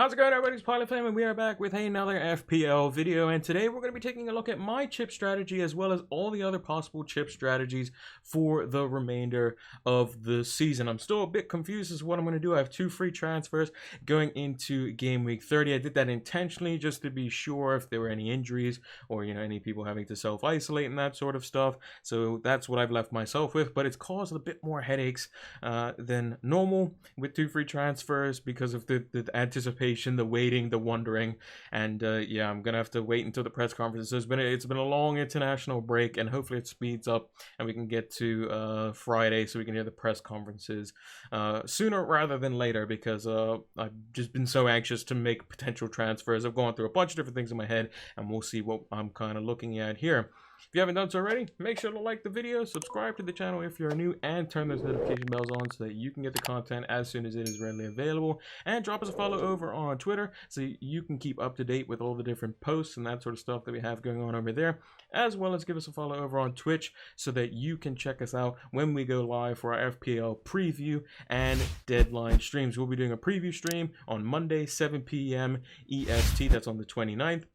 How's it going, everybody? It's Pilot Flame, and we are back with another FPL video. And today we're going to be taking a look at my chip strategy as well as all the other possible chip strategies for the remainder of the season. I'm still a bit confused as to what I'm going to do. I have 2 free transfers going into game week 30. I did that intentionally just to be sure if there were any injuries or any people having to self-isolate and that sort of stuff. So that's what I've left myself with, but it's caused a bit more headaches than normal with 2 free transfers because of the anticipation, the waiting, the wondering, and yeah, I'm gonna have to wait until the press conference. So it's been a long international break, and hopefully it speeds up and we can get to Friday so we can hear the press conferences sooner rather than later, because I've just been so anxious to make potential transfers. I've gone through a bunch of different things in my head, and we'll see what I'm kind of looking at here. If you haven't done so already, make sure to like the video, subscribe to the channel if you're new, and turn those notification bells on so that you can get the content as soon as it is readily available. And drop us a follow over on Twitter so you can keep up to date with all the different posts and that sort of stuff that we have going on over there, as well as give us a follow over on Twitch so that you can check us out when we go live for our FPL preview and deadline streams. We'll be doing a preview stream on Monday, 7 p.m. EST, that's on the 29th.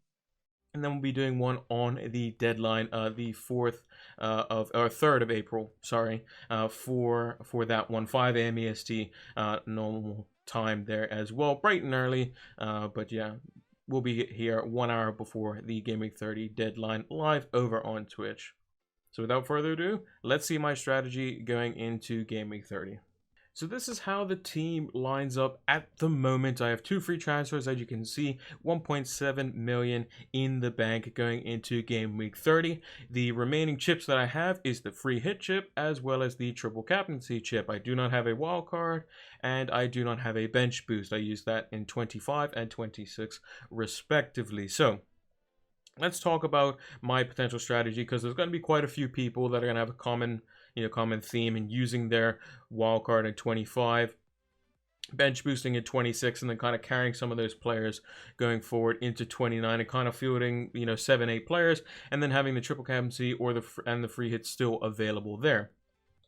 And then we'll be doing one on the deadline, the 3rd of April, sorry, for that one, 5 a.m. EST, normal time there as well, bright and early. But yeah, we'll be here 1 hour before the Game Week 30 deadline, live over on Twitch. So without further ado, let's see my strategy going into Game Week 30. So this is how the team lines up at the moment. I have 2 free transfers, as you can see, 1.7 million in the bank going into game week 30. The remaining chips that I have is the free hit chip as well as the triple captaincy chip. I do not have a wild card and I do not have a bench boost. I use that in 25 and 26 respectively. So let's talk about my potential strategy, because there's going to be quite a few people that are going to have a common theme in using their wildcard at 25, bench boosting at 26, and then kind of carrying some of those players going forward into 29 and kind of fielding 7-8 players, and then having the triple captaincy or the free hit still available there.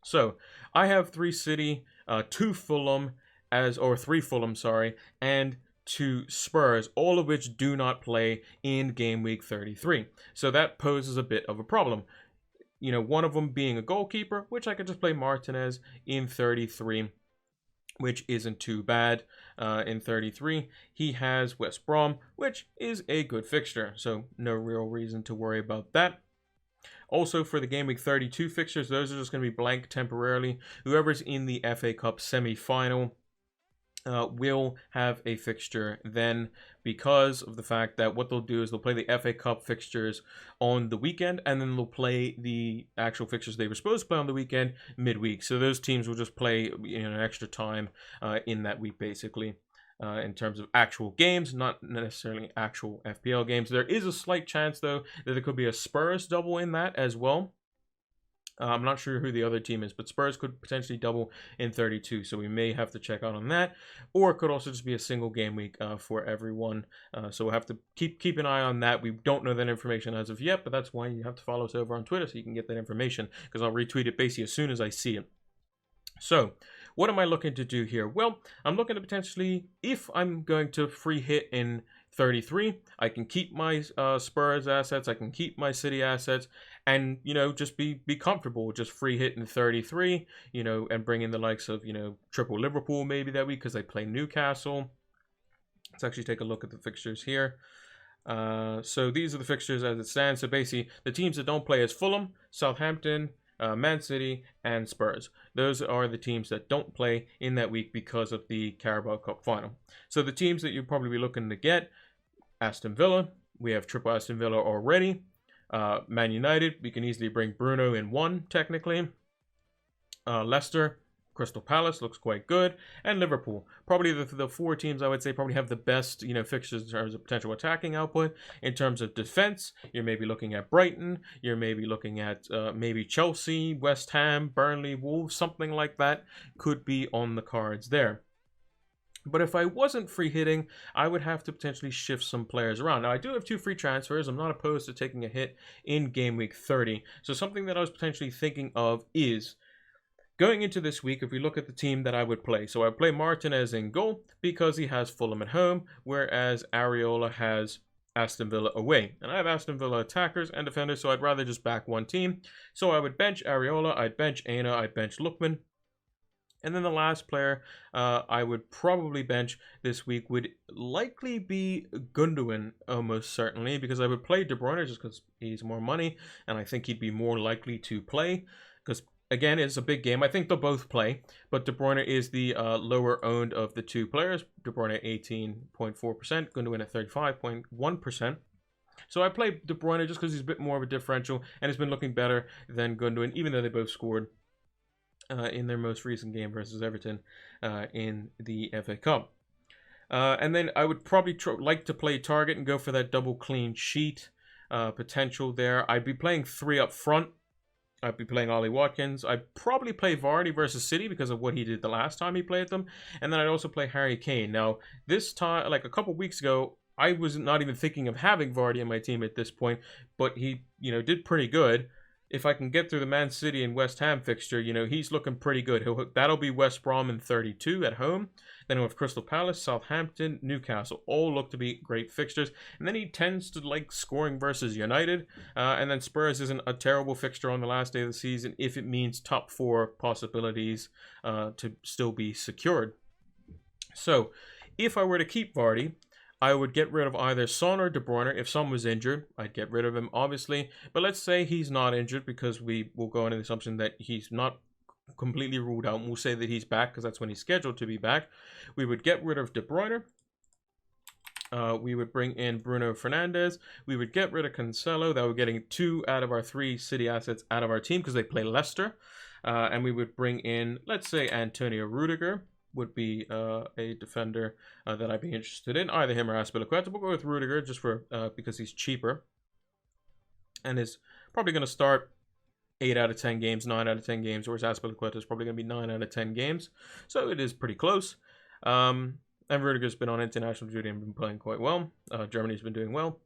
So I have 3 City, 2 Fulham, 3 Fulham, sorry, and 2 Spurs, all of which do not play in game week 33. So that poses a bit of a problem. One of them being a goalkeeper, which I could just play Martinez in 33, which isn't too bad. In 33, he has West Brom, which is a good fixture, so no real reason to worry about that. Also, for the Game Week 32 fixtures, those are just going to be blank temporarily. Whoever's in the FA Cup semi-final will have a fixture then, because of the fact that what they'll do is they'll play the FA Cup fixtures on the weekend, and then they'll play the actual fixtures they were supposed to play on the weekend midweek. So those teams will just play an extra time in that week, basically, in terms of actual games, not necessarily actual FPL games. There is a slight chance, though, that there could be a Spurs double in that as well. I'm not sure who the other team is, but Spurs could potentially double in 32, so we may have to check out on that. Or it could also just be a single game week for everyone. So we'll have to keep an eye on that. We don't know that information as of yet, but that's why you have to follow us over on Twitter so you can get that information, because I'll retweet it basically as soon as I see it. So what am I looking to do here? Well, I'm looking to potentially, if I'm going to free hit in 33, I can keep my Spurs assets, I can keep my City assets, and just be comfortable, just free hit in 33, and bring in the likes of triple Liverpool maybe that week because they play Newcastle. Let's actually take a look at the fixtures here. So these are the fixtures as it stands. So basically the teams that don't play is Fulham, Southampton, Man City, and Spurs. Those are the teams that don't play in that week because of the Carabao Cup final. So the teams that you'll probably be looking to get: Aston Villa, we have triple Aston Villa already. Man United, we can easily bring Bruno in 1 technically. Leicester, Crystal Palace looks quite good, and Liverpool. Probably the 4 teams I would say probably have the best fixtures in terms of potential attacking output. In terms of defense, you're maybe looking at Brighton, you're maybe looking at maybe Chelsea, West Ham, Burnley, Wolves, something like that could be on the cards there. But if I wasn't free hitting, I would have to potentially shift some players around. Now, I do have 2 free transfers. I'm not opposed to taking a hit in game week 30. So something that I was potentially thinking of is Going into this week, if we look at the team that I would play, so I play Martinez in goal because he has Fulham at home, whereas Areola has Aston Villa away. And I have Aston Villa attackers and defenders, so I'd rather just back one team. So I would bench Areola, I'd bench Aina, I'd bench Lookman. And then the last player I would probably bench this week would likely be Gundogan, almost certainly, because I would play De Bruyne just because he's more money, and I think he'd be more likely to play, because again, it's a big game. I think they'll both play, but De Bruyne is the lower owned of the two players. De Bruyne at 18.4%, Gundogan at 35.1%. So I play De Bruyne just because he's a bit more of a differential and has been looking better than Gundogan, even though they both scored in their most recent game versus Everton in the FA Cup. And then I would probably like to play target and go for that double clean sheet potential there. I'd be playing 3 up front. I'd be playing Ollie Watkins. I'd probably play Vardy versus City because of what he did the last time he played them. And then I'd also play Harry Kane. Now, this time, like a couple weeks ago, I was not even thinking of having Vardy in my team at this point, but he, did pretty good. If I can get through the Man City and West Ham fixture, he's looking pretty good. That'll be West Brom in 32 at home. Then we'll have Crystal Palace, Southampton, Newcastle. All look to be great fixtures. And then he tends to like scoring versus United. And then Spurs isn't a terrible fixture on the last day of the season if it means top 4 possibilities to still be secured. So if I were to keep Vardy, I would get rid of either Son or De Bruyne. If Son was injured, I'd get rid of him, obviously. But let's say he's not injured, because we will go into the assumption that he's not completely ruled out. And we'll say that he's back because that's when he's scheduled to be back. We would get rid of De Bruyne. We would bring in Bruno Fernandes. We would get rid of Cancelo. That we're getting 2 out of our 3 City assets out of our team because they play Leicester. And we would bring in, let's say, Antonio Rudiger would be a defender that I'd be interested in. Either him or Azpilicueta. We'll go with Rudiger just for because he's cheaper and is probably going to start 8 out of 10 games, 9 out of 10 games, whereas Azpilicueta is probably going to be 9 out of 10 games. So it is pretty close. And Rudiger's been on international duty and been playing quite well. Germany's been doing well.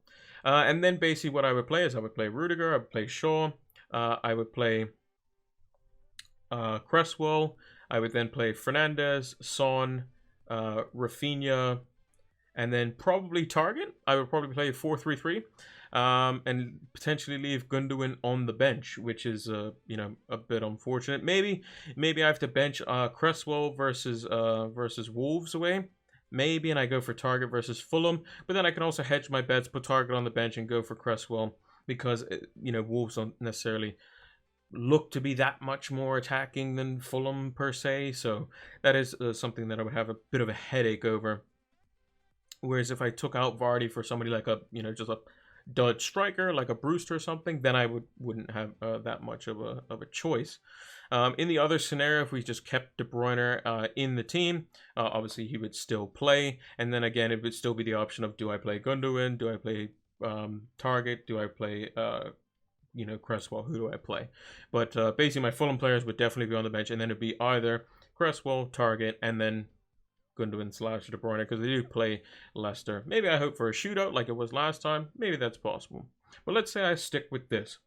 And then basically what I would play is I would play Rudiger, I would play Shaw, I would play Cresswell. I would then play Fernandes, Son, Rafinha, and then probably target. I would probably play 4-3-3, and potentially leave Gundogan on the bench, which is a bit unfortunate. Maybe I have to bench Cresswell versus Wolves away. Maybe, and I go for target versus Fulham. But then I can also hedge my bets, put target on the bench, and go for Cresswell because Wolves don't necessarily look to be that much more attacking than Fulham per se, so that is something that I would have a bit of a headache over. Whereas if I took out Vardy for somebody like a just a dud striker like a Brewster or something, then I wouldn't have that much of a choice. In the other scenario, if we just kept De Bruyne in the team, obviously he would still play, and then again it would still be the option of, do I play Gundogan, do I play target, do I play Cresswell, who do I play? But basically my Fulham players would definitely be on the bench, and then it'd be either Cresswell, target, and then Gundogan / De Bruyne, because they do play Leicester. Maybe I hope for a shootout like it was last time. Maybe that's possible. But let's say I stick with this.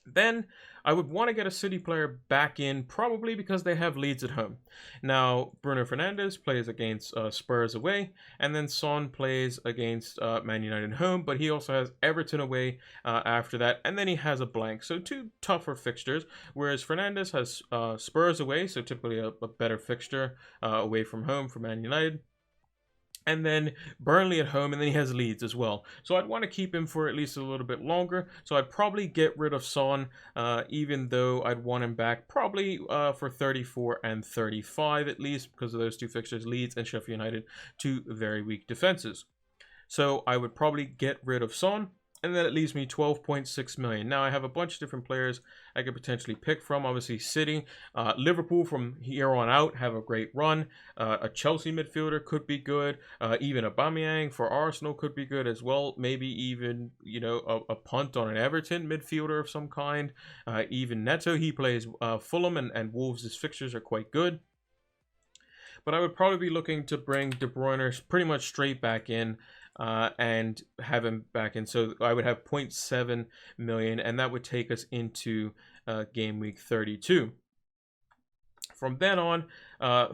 Then I would want to get a City player back in, probably because they have Leeds at home. Now, Bruno Fernandes plays against Spurs away, and then Son plays against Man United at home, but he also has Everton away after that, and then he has a blank. So 2 tougher fixtures, whereas Fernandes has Spurs away, so typically a better fixture away from home for Man United. And then Burnley at home, and then he has Leeds as well. So I'd want to keep him for at least a little bit longer. So I'd probably get rid of Son, even though I'd want him back probably for 34 and 35 at least, because of those 2 fixtures, Leeds and Sheffield United, 2 very weak defenses. So I would probably get rid of Son, and then it leaves me 12.6 million. Now I have a bunch of different players I could potentially pick from. Obviously City, Liverpool from here on out have a great run. A Chelsea midfielder could be good. Even Aubameyang for Arsenal could be good as well. Maybe even a punt on an Everton midfielder of some kind. Even Neto, he plays Fulham, and Wolves' fixtures are quite good. But I would probably be looking to bring De Bruyne pretty much straight back in. And have him back in. So I would have 0.7 million, and that would take us into game week 32. From then on,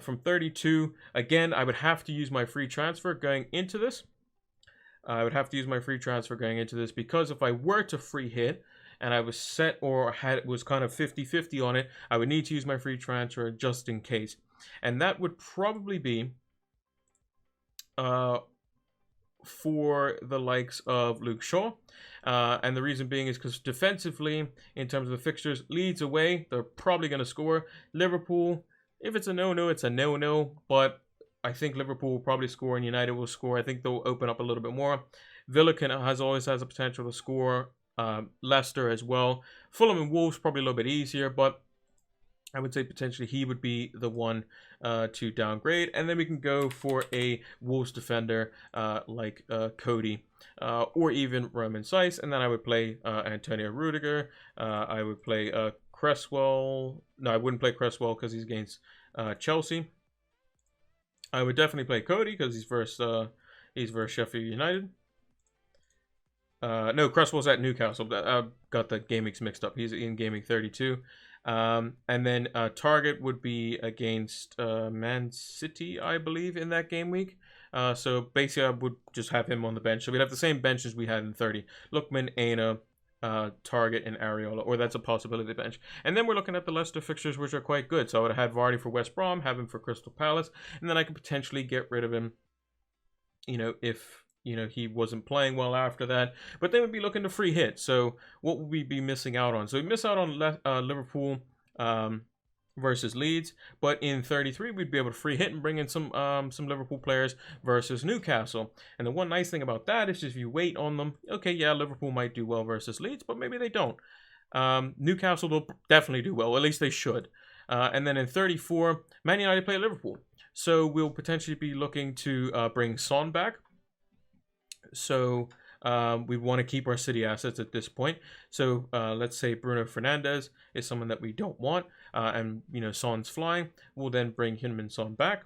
from 32, again, I would have to use my free transfer going into this. Because if I were to free hit and I was set or was kind of 50-50 on it, I would need to use my free transfer just in case. And that would probably be for the likes of Luke Shaw. And the reason being is because defensively, in terms of the fixtures, Leeds away, they're probably going to score. Liverpool, if it's a no-no, it's a no-no. But I think Liverpool will probably score and United will score. I think they'll open up a little bit more. Villa always has a potential to score. Leicester as well. Fulham and Wolves probably a little bit easier, but I would say potentially he would be the one to downgrade. And then we can go for a Wolves defender like Cody or even Roman Saiz. And then I would play Antonio Rudiger. I would play Cresswell. No, I wouldn't play Cresswell because he's against Chelsea. I would definitely play Cody because he's versus Sheffield United. No, Cresswell's at Newcastle. I got the Gameweeks mixed up. He's in Gameweek 32. And then target would be against Man City, I believe, in that game week. So basically, I would just have him on the bench. So we'd have the same bench as we had in 30. Lookman, Aina, Target, and Areola, or that's a possibility bench. And then we're looking at the Leicester fixtures, which are quite good. So I would have had Vardy for West Brom, have him for Crystal Palace, and then I could potentially get rid of him, if he wasn't playing well after that. But then we'd be looking to free hit. So what would we be missing out on? So we miss out on Liverpool versus Leeds. But in 33, we'd be able to free hit and bring in some Liverpool players versus Newcastle. And the one nice thing about that is if you wait on them, okay, yeah, Liverpool might do well versus Leeds, but maybe they don't. Newcastle will definitely do well. At least they should. And then in 34, Man United play Liverpool. So we'll potentially be looking to bring Son back. So we want to keep our City assets at this point. So let's say Bruno Fernandes is someone that we don't want, and Son's flying. We'll then bring him and Son back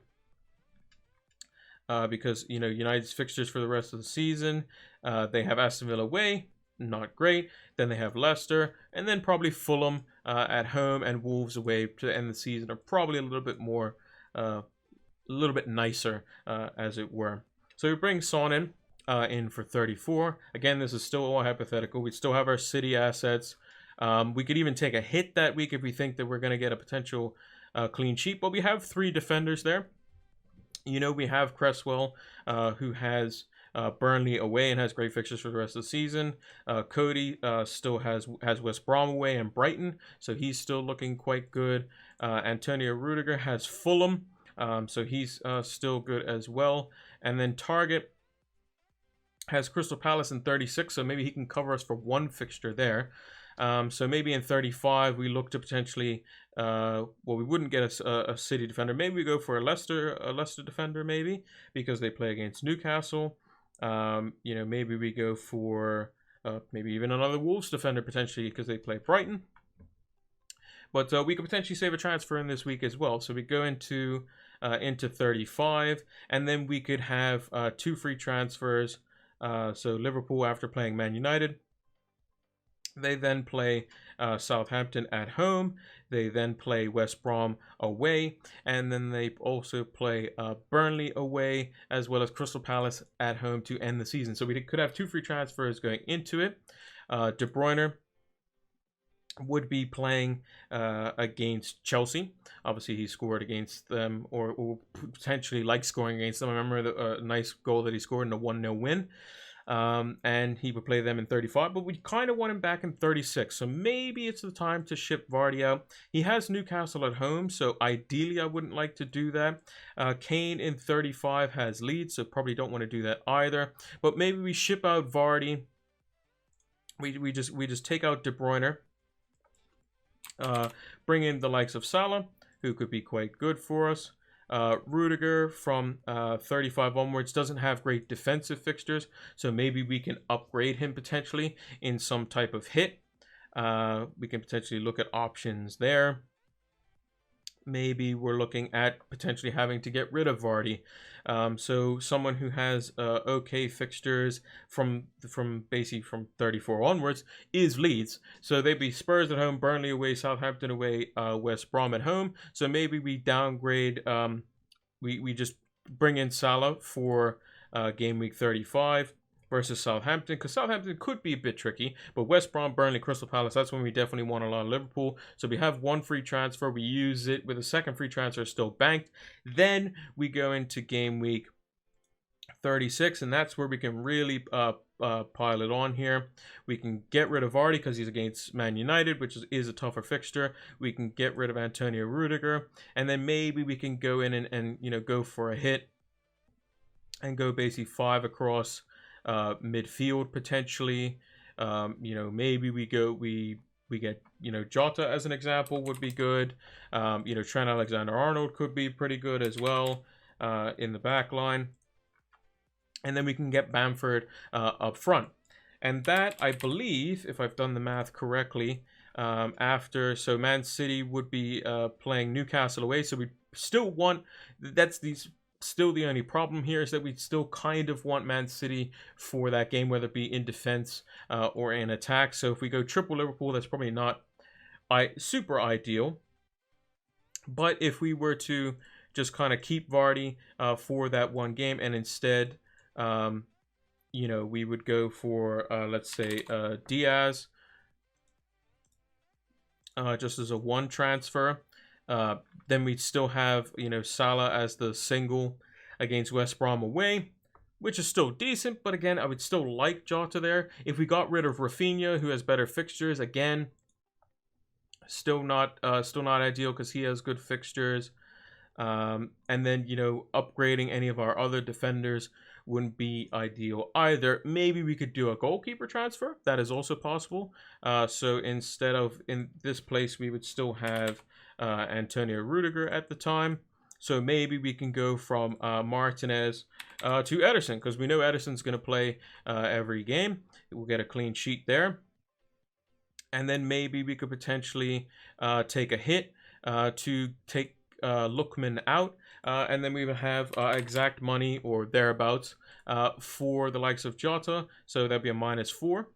because United's fixtures for the rest of the season. They have Aston Villa away, not great. Then they have Leicester, and then probably Fulham at home and Wolves away to end the season are probably a little bit more, a little bit nicer, as it were. So we bring Son in for 34. Again, this is still all hypothetical. We still have our City assets. We could even take a hit that week if we think that we're going to get a potential clean sheet. But we have 3 defenders there. We have Cresswell, who has Burnley away and has great fixtures for the rest of the season. Cody still has West Brom away and Brighton, so he's still looking quite good. Antonio Rudiger has Fulham, so he's still good as well. And then Target has Crystal Palace in 36, so maybe he can cover us for one fixture there. So maybe in 35 we look to potentially, we wouldn't get a City defender. Maybe we go for a Leicester defender, maybe because they play against Newcastle. Maybe we go for maybe even another Wolves defender potentially because they play Brighton. But we could potentially save a transfer in this week as well. So we go into 35, and then we could have 2 free transfers. So Liverpool after playing Man United. They then play Southampton at home. They then play West Brom away. And then they also play Burnley away, as well as Crystal Palace at home to end the season. So we could have 2 free transfers going into it. De Bruyne would be playing against Chelsea. Obviously, he scored against them, or potentially like scoring against them. I remember the nice goal that he scored in a 1-0 win. And he would play them in 35, but we kind of want him back in 36. So maybe it's the time to ship Vardy out. He has Newcastle at home, so ideally I wouldn't like to do that. Kane in 35 has Leeds, so probably don't want to do that either. But maybe we ship out Vardy. We just take out De Bruyne. Bring in the likes of Salah, who could be quite good for us. Rudiger from 35 onwards doesn't have great defensive fixtures, so maybe we can upgrade him potentially in some type of hit. We can potentially look at options there. maybe we're looking at potentially having to get rid of Vardy. So someone who has okay fixtures from basically from 34 onwards is Leeds. So they'd be Spurs at home, Burnley away, Southampton away, West Brom at home. So maybe we downgrade. We just bring in Salah for game week 35 versus Southampton, because Southampton could be a bit tricky, but West Brom, Burnley, Crystal Palace, that's when we definitely want a lot of Liverpool. So we have one free transfer, we use it with a second free transfer still banked. Then we go into game week 36, and that's where we can really pile it on here. We can get rid of Vardy because he's against Man United, which is a tougher fixture. We can get rid of Antonio Rudiger, and then maybe we can go in and go for a hit and go basically 5 across midfield potentially. Maybe we get Jota as an example would be good. Trent Alexander-Arnold could be pretty good as well in the back line. And then we can get Bamford up front. And that, I believe, if I've done the math correctly, so Man City would be playing Newcastle away. So we still want, still the only problem here is that we still kind of want Man City for that game, whether it be in defense or in attack. So if we go triple Liverpool, that's probably not super ideal. But if we were to just kind of keep Vardy for that one game, and instead we would go for let's say Diaz just as a one transfer. Then we'd still have Salah as the single against West Brom away, which is still decent, but again I would still like Jota there. If we got rid of Rafinha, who has better fixtures, again still not ideal because he has good fixtures. And then upgrading any of our other defenders wouldn't be ideal either. Maybe we could do a goalkeeper transfer. That is also possible. So instead of in this place, we would still have Antonio Rudiger at the time. So maybe we can go from Martinez to Ederson, because we know Ederson's going to play every game. We'll get a clean sheet there. And then maybe we could potentially take a hit to take Lookman out, and then we will have exact money or thereabouts for the likes of Jota, so that'd be a -4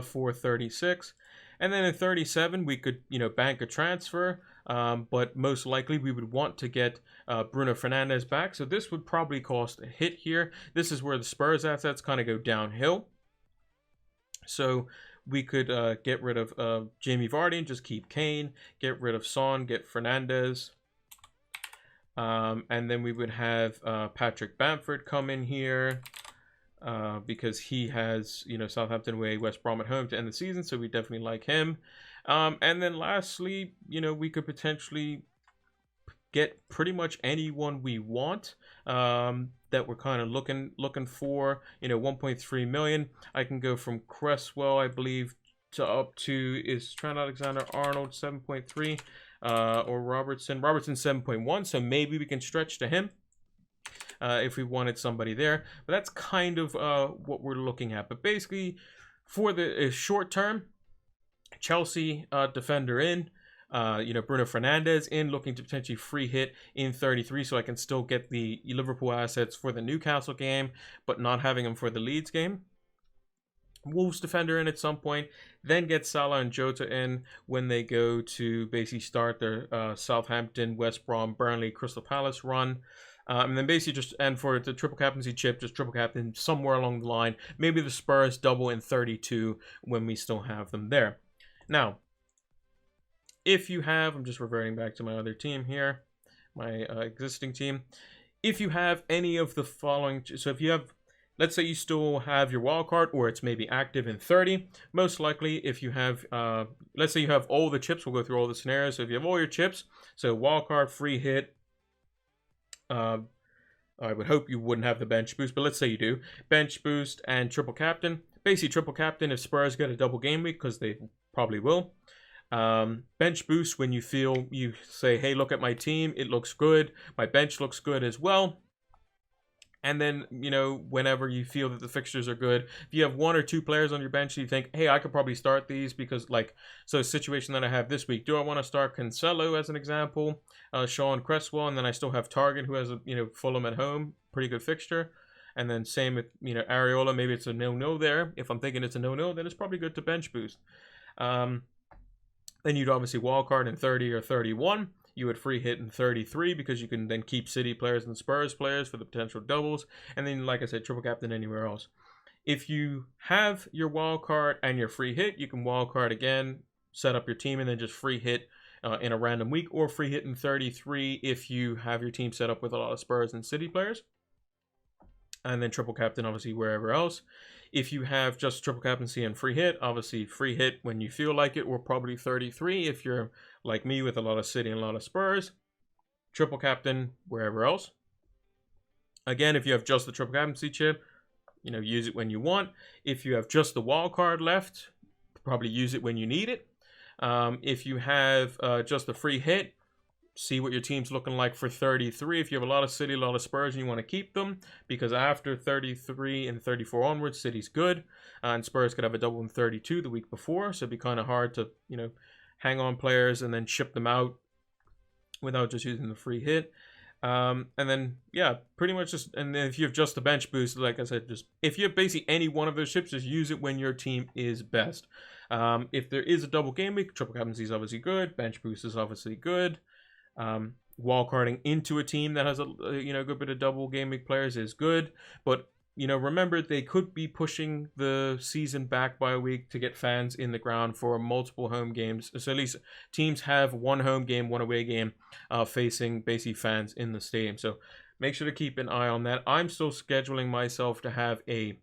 for 36. And then in 37 we could bank a transfer, but most likely we would want to get Bruno Fernandes back, so this would probably cost a hit here. This is where the Spurs assets kind of go downhill, so we could get rid of Jamie Vardy and just keep Kane, get rid of Son, get Fernandes. And then we would have Patrick Bamford come in here because he has, Southampton away, West Brom at home to end the season. So we definitely like him. And then lastly, we could potentially get pretty much anyone we want that we're kind of looking for. 1.3 million. I can go from Cresswell, I believe, to up to is Trent Alexander-Arnold 7.3 or Robertson 7.1. So maybe we can stretch to him if we wanted somebody there. But that's kind of what we're looking at. But basically, for the short term, Chelsea defender in. Bruno Fernandes in, looking to potentially free hit in 33, so I can still get the Liverpool assets for the Newcastle game, but not having them for the Leeds game. Wolves defender in at some point, then get Salah and Jota in when they go to basically start their Southampton, West Brom, Burnley, Crystal Palace run. And then basically just end for the triple captaincy chip, just triple captain somewhere along the line. Maybe the Spurs double in 32 when we still have them there. Now, if you have, I'm just reverting back to my other team here, my existing team. If you have any of the following, so if you have, let's say you still have your wild card, or it's maybe active in 30, most likely if you have, let's say you have all the chips, we'll go through all the scenarios. So if you have all your chips, so wild card, free hit, I would hope you wouldn't have the bench boost, but let's say you do. Bench boost and triple captain. Basically triple captain if Spurs get a double game week, because they probably will. Bench boost when you feel, you say, hey, look at my team, it looks good, my bench looks good as well. And then, you know, whenever you feel that the fixtures are good, if you have 1 or 2 players on your bench, you think, hey, I could probably start these because, like, so situation that I have this week, do I want to start Cancelo as an example, Sean Cresswell, and then I still have Target, who has, Fulham at home, pretty good fixture. And then same with, Areola, maybe it's a no-no there. If I'm thinking it's a no-no, then it's probably good to bench boost. Then you'd obviously wildcard in 30 or 31. You would free hit in 33 because you can then keep City players and Spurs players for the potential doubles. And then, like I said, triple captain anywhere else. If you have your wild card and your free hit, you can wild card again, set up your team, and then just free hit in a random week, or free hit in 33 if you have your team set up with a lot of Spurs and City players. And then triple captain, obviously, wherever else. If you have just triple captaincy and free hit, obviously free hit when you feel like it, or probably 33 if you're like me with a lot of City and a lot of Spurs. Triple captain wherever else. Again, if you have just the triple captaincy chip, use it when you want. If you have just the wild card left, probably use it when you need it. If you have just the free hit, see what your team's looking like for 33. If you have a lot of City, a lot of Spurs, and you want to keep them, because after 33 and 34 onwards, City's good. And Spurs could have a double in 32 the week before, so it'd be kind of hard to, hang on players and then ship them out without just using the free hit. And then, yeah, pretty much just, and then if you have just the bench boost, like I said, just, if you have basically any one of those chips, just use it when your team is best. If there is a double game week, triple captaincy is obviously good, bench boost is obviously good. Wildcarding into a team that has a good bit of double game week players is good, but remember, they could be pushing the season back by a week to get fans in the ground for multiple home games. So at least teams have 1 home game, 1 away game, facing basically fans in the stadium. So make sure to keep an eye on that. I'm still scheduling myself to have a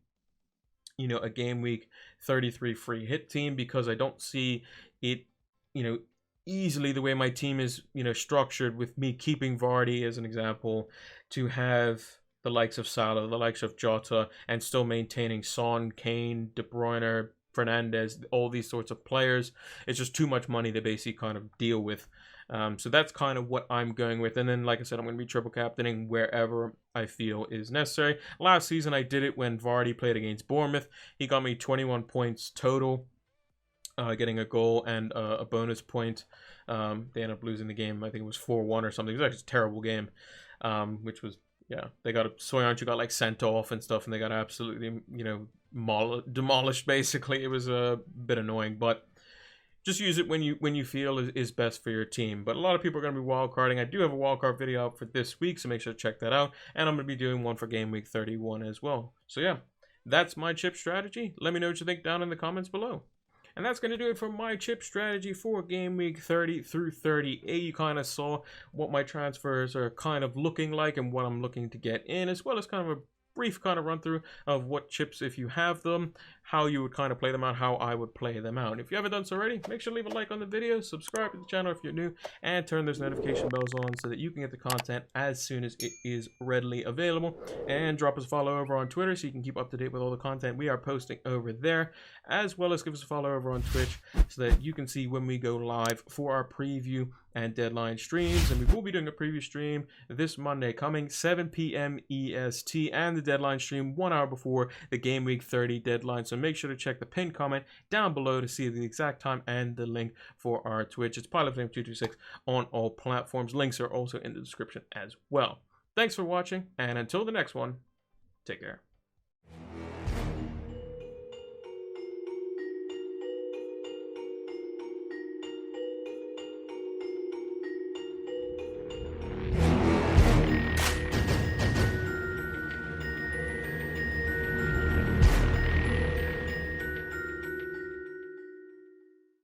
game week 33 free hit team, because I don't see it, easily the way my team is, structured, with me keeping Vardy as an example, to have the likes of Salah, the likes of Jota, and still maintaining Son, Kane, De Bruyne, Fernandes, all these sorts of players. It's just too much money to basically kind of deal with. So that's kind of what I'm going with. And then, like I said, I'm going to be triple captaining wherever I feel is necessary. Last season, I did it when Vardy played against Bournemouth. He got me 21 points total, getting a goal and a bonus point. They ended up losing the game. I think it was 4-1 or something. It was actually a terrible game, which was, yeah, they got Soyuncu got like sent off and stuff, and they got absolutely, demolished basically. It was a bit annoying, but just use it when you feel is best for your team. But a lot of people are going to be wildcarding. I do have a wildcard video out for this week, so make sure to check that out. And I'm going to be doing one for Game Week 31 as well. So yeah, that's my chip strategy. Let me know what you think down in the comments below. And that's going to do it for my chip strategy for Game Week 30 through 38. You kind of saw what my transfers are kind of looking like and what I'm looking to get in, as well as kind of a brief kind of run through of what chips, if you have them, how you would kind of play them out, how I would play them out. If you haven't done so already, make sure to leave a like on the video, subscribe to the channel if you're new, and turn those notification bells on so that you can get the content as soon as it is readily available. And drop us a follow over on Twitter so you can keep up to date with all the content we are posting over there, as well as give us a follow over on Twitch so that you can see when we go live for our preview and deadline streams. And we will be doing a preview stream this Monday coming 7 p.m. EST, and the deadline stream 1 hour before the Game Week 30 deadline. So make sure to check the pinned comment down below to see the exact time and the link for our Twitch. It's PilotFlame226 on all platforms. Links are also in the description as well. Thanks for watching, and until the next one, take care.